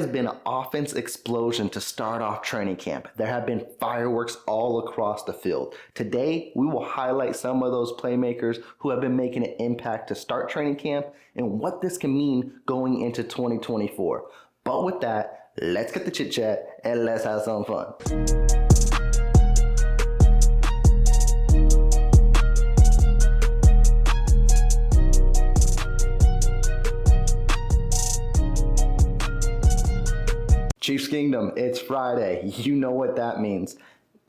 has been an offense explosion to start off training camp. There have been fireworks all across the field. Today, we will highlight some of those playmakers who have been making an impact to start training camp and what this can mean going into 2024. But with that, let's get the chit chat and let's have some fun. Chiefs Kingdom, it's Friday. You know what that means.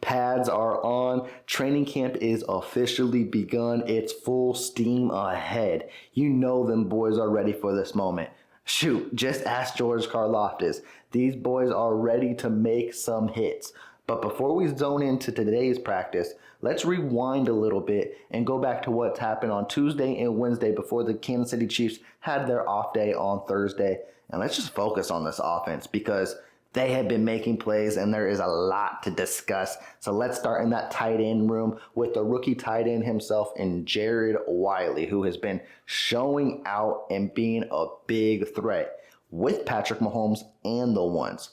Pads are on. Training camp is officially begun. It's full steam ahead. You know them boys are ready for this moment. Shoot, just ask George Karlaftis. These boys are ready to make some hits. But before we zone into today's practice, let's rewind a little bit and go back to what's happened on Tuesday and Wednesday before the Kansas City Chiefs had their off day on Thursday. And let's just focus on this offense because they have been making plays and there is a lot to discuss. So let's start in that tight end room with the rookie tight end himself and Jared Wiley, who has been showing out and being a big threat with Patrick Mahomes and the ones.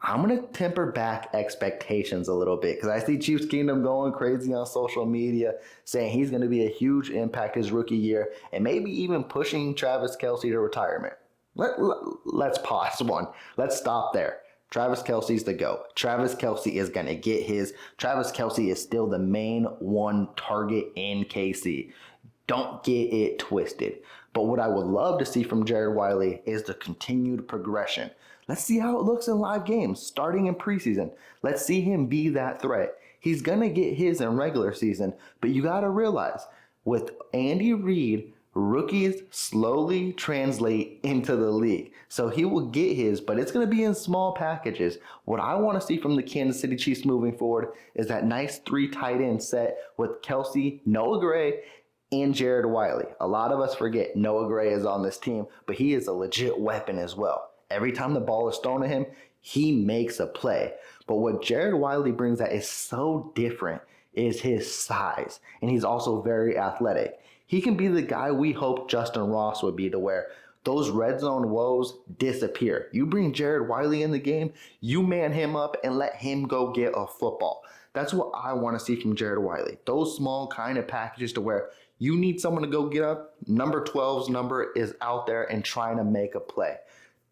I'm going to temper back expectations a little bit because I see Chiefs Kingdom going crazy on social media saying he's going to be a huge impact his rookie year and maybe even pushing Travis Kelce to retirement. Let's pause one. Let's stop there. Travis Kelce's the GOAT. Travis Kelce is going to get his. Travis Kelce is still the main one target in KC. Don't get it twisted. But what I would love to see from Jared Wiley is the continued progression. Let's see how it looks in live games, starting in preseason. Let's see him be that threat. He's going to get his in regular season, but you got to realize, with Andy Reid, rookies slowly translate into the league. So he will get his, but it's going to be in small packages. What I want to see from the Kansas City Chiefs moving forward is that nice 3 tight end set with Kelce, Noah Gray, and Jared Wiley. A lot of us forget Noah Gray is on this team, but he is a legit weapon as well. Every time the ball is thrown at him, he makes a play. But what Jared Wiley brings that is so different is his size, and he's also very athletic. He can be the guy we hoped Justin Ross would be, to where those red zone woes disappear. You bring Jared Wiley in the game, you man him up and let him go get a football. That's what I want to see from Jared Wiley. Those small kind of packages to where you need someone to go get up, number 12's number is out there and trying to make a play.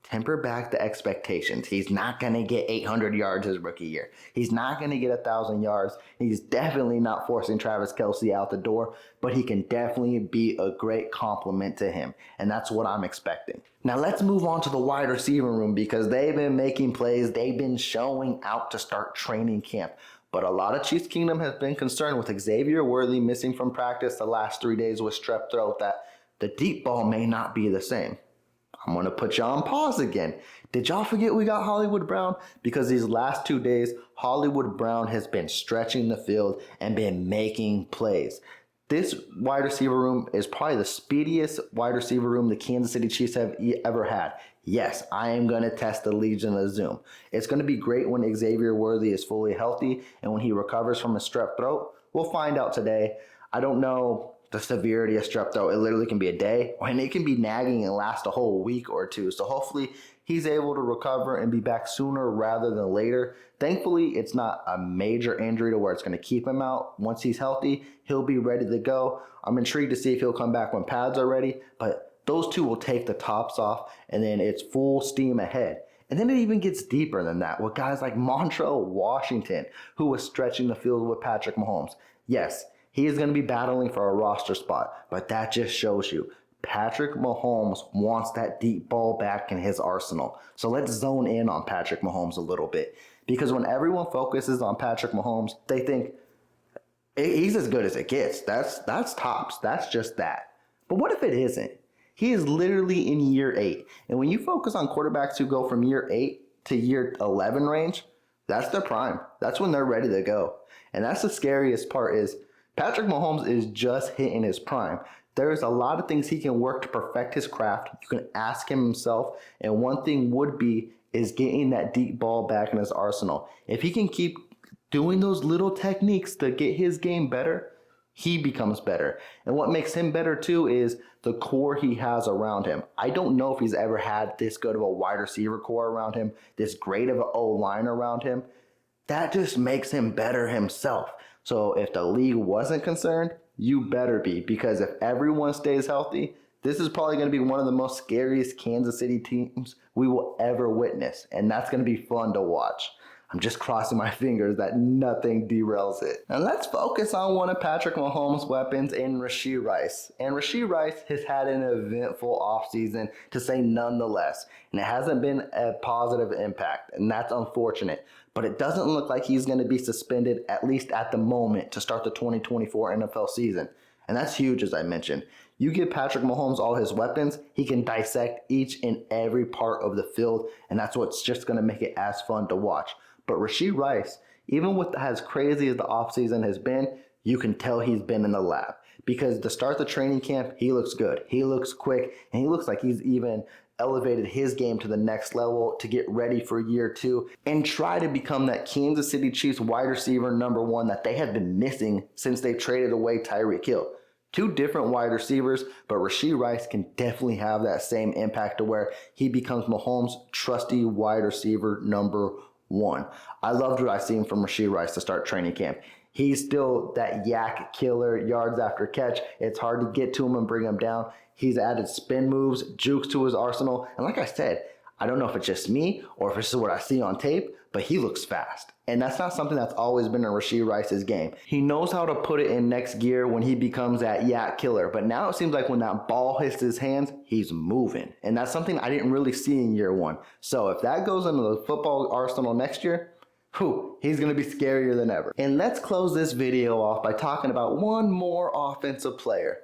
Temper back the expectations. He's not going to get 800 yards his rookie year. He's not going to get 1,000 yards. He's definitely not forcing Travis Kelce out the door, but he can definitely be a great compliment to him, and that's what I'm expecting. Now let's move on to the wide receiver room because they've been making plays. They've been showing out to start training camp. But a lot of Chiefs Kingdom has been concerned with Xavier Worthy missing from practice the last 3 days with strep throat that the deep ball may not be the same. I'm going to put y'all on pause again. Did y'all forget we got Hollywood Brown? Because these last 2 days, Hollywood Brown has been stretching the field and been making plays. This wide receiver room is probably the speediest wide receiver room the Kansas City Chiefs have ever had. Yes, I am going to test the Legion of Zoom. It's going to be great when Xavier Worthy is fully healthy and when he recovers from a strep throat. We'll find out today. I don't know the severity of strep throat. It literally can be a day, and it can be nagging and last a whole week or two. So hopefully he's able to recover and be back sooner rather than later. Thankfully, it's not a major injury to where it's going to keep him out. Once he's healthy, he'll be ready to go. I'm intrigued to see if he'll come back when pads are ready, but those two will take the tops off, and then it's full steam ahead. And then it even gets deeper than that with guys like Montrell Washington, who was stretching the field with Patrick Mahomes. Yes, he is going to be battling for a roster spot, but that just shows you Patrick Mahomes wants that deep ball back in his arsenal. So let's zone in on Patrick Mahomes a little bit, because when everyone focuses on Patrick Mahomes, they think he's as good as it gets. That's tops. That's just that. But what if it isn't? He is literally in year 8. And when you focus on quarterbacks who go from year 8 to year 11 range, that's their prime. That's when they're ready to go. And that's the scariest part is Patrick Mahomes is just hitting his prime. There's a lot of things he can work to perfect his craft. You can ask him himself. And one thing would be is getting that deep ball back in his arsenal. If he can keep doing those little techniques to get his game better, he becomes better. And what makes him better too is the core he has around him. I don't know if he's ever had this good of a wide receiver core around him, this great of an O-line around him. That just makes him better himself. So if the league wasn't concerned, you better be, because if everyone stays healthy, this is probably going to be one of the most scariest Kansas City teams we will ever witness. And that's going to be fun to watch. I'm just crossing my fingers that nothing derails it. And let's focus on one of Patrick Mahomes' weapons in Rashee Rice. And Rashee Rice has had an eventful offseason, to say none the less. And it hasn't been a positive impact, and that's unfortunate. But it doesn't look like he's going to be suspended, at least at the moment, to start the 2024 NFL season. And that's huge, as I mentioned. You give Patrick Mahomes all his weapons, he can dissect each and every part of the field, and that's what's just going to make it as fun to watch. But Rashee Rice, even with as crazy as the offseason has been, you can tell he's been in the lab. Because to start the training camp, he looks good. He looks quick, and he looks like he's even elevated his game to the next level to get ready for year 2 and try to become that Kansas City Chiefs wide receiver number 1 that they have been missing since they traded away Tyreek Hill. 2 different wide receivers, but Rashee Rice can definitely have that same impact to where he becomes Mahomes' trusty wide receiver number 1. I loved what I seen from Rashee Rice to start training camp. He's still that yak killer, yards after catch. It's hard to get to him and bring him down. He's added spin moves, jukes to his arsenal. And like I said, I don't know if it's just me or if it's just what I see on tape, but he looks fast. And that's not something that's always been in Rashee Rice's game. He knows how to put it in next gear when he becomes that yak killer. But now it seems like when that ball hits his hands, he's moving. And that's something I didn't really see in year 1. So if that goes into the football arsenal next year, he's going to be scarier than ever. And let's close this video off by talking about one more offensive player.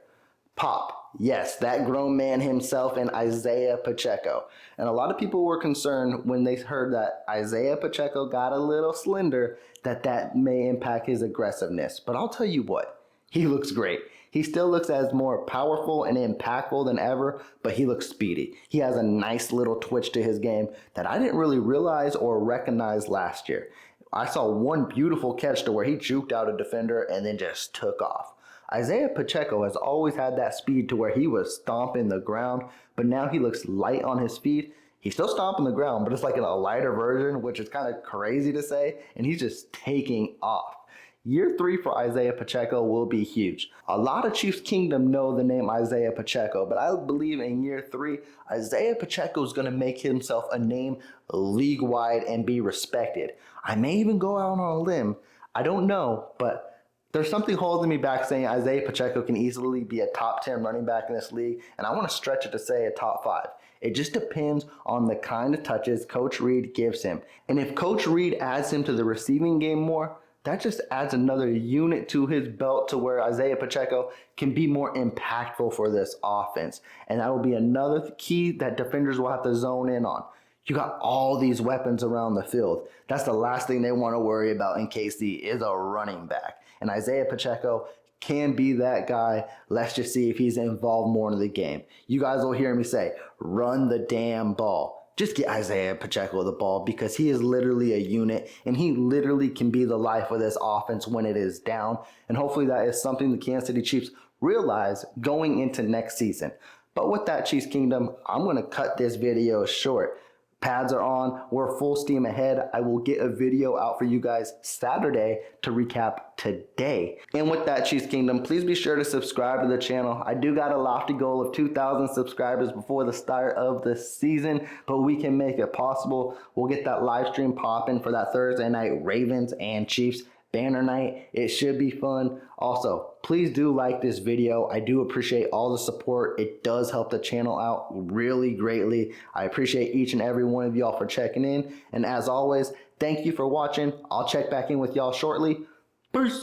Pop. Yes, that grown man himself and Isaiah Pacheco. And a lot of people were concerned when they heard that Isaiah Pacheco got a little slender, that may impact his aggressiveness. But I'll tell you what, he looks great. He still looks as more powerful and impactful than ever, but he looks speedy. He has a nice little twitch to his game that I didn't really realize or recognize last year. I saw one beautiful catch to where he juked out a defender and then just took off. Isaiah Pacheco has always had that speed to where he was stomping the ground, but now he looks light on his feet. He's still stomping the ground, but it's like in a lighter version, which is kind of crazy to say, and he's just taking off. Year 3 for Isaiah Pacheco will be huge. A lot of Chiefs Kingdom know the name Isaiah Pacheco, but I believe in year 3, Isaiah Pacheco is going to make himself a name league-wide and be respected. I may even go out on a limb. I don't know, but there's something holding me back saying Isaiah Pacheco can easily be a top 10 running back in this league, and I want to stretch it to say a top 5. It just depends on the kind of touches Coach Reid gives him. And if Coach Reid adds him to the receiving game more, that just adds another unit to his belt to where Isaiah Pacheco can be more impactful for this offense. And that will be another key that defenders will have to zone in on. You got all these weapons around the field. That's the last thing they want to worry about in KC is a running back. And Isaiah Pacheco can be that guy. Let's just see if he's involved more in the game. You guys will hear me say, run the damn ball. Just get Isaiah Pacheco the ball because he is literally a unit and he literally can be the life of this offense when it is down. And hopefully that is something the Kansas City Chiefs realize going into next season. But with that, Chiefs Kingdom, I'm going to cut this video short. Pads are on. We're full steam ahead. I will get a video out for you guys Saturday to recap today. And with that, Chiefs Kingdom, please be sure to subscribe to the channel. I do got a lofty goal of 2,000 subscribers before the start of the season, but we can make it possible. We'll get that live stream popping for that Thursday night Ravens and Chiefs banner night. It should be fun. Also, please do like this video. I do appreciate all the support. It does help the channel out really greatly. I appreciate each and every one of y'all for checking in. And as always, thank you for watching. I'll check back in with y'all shortly. Peace.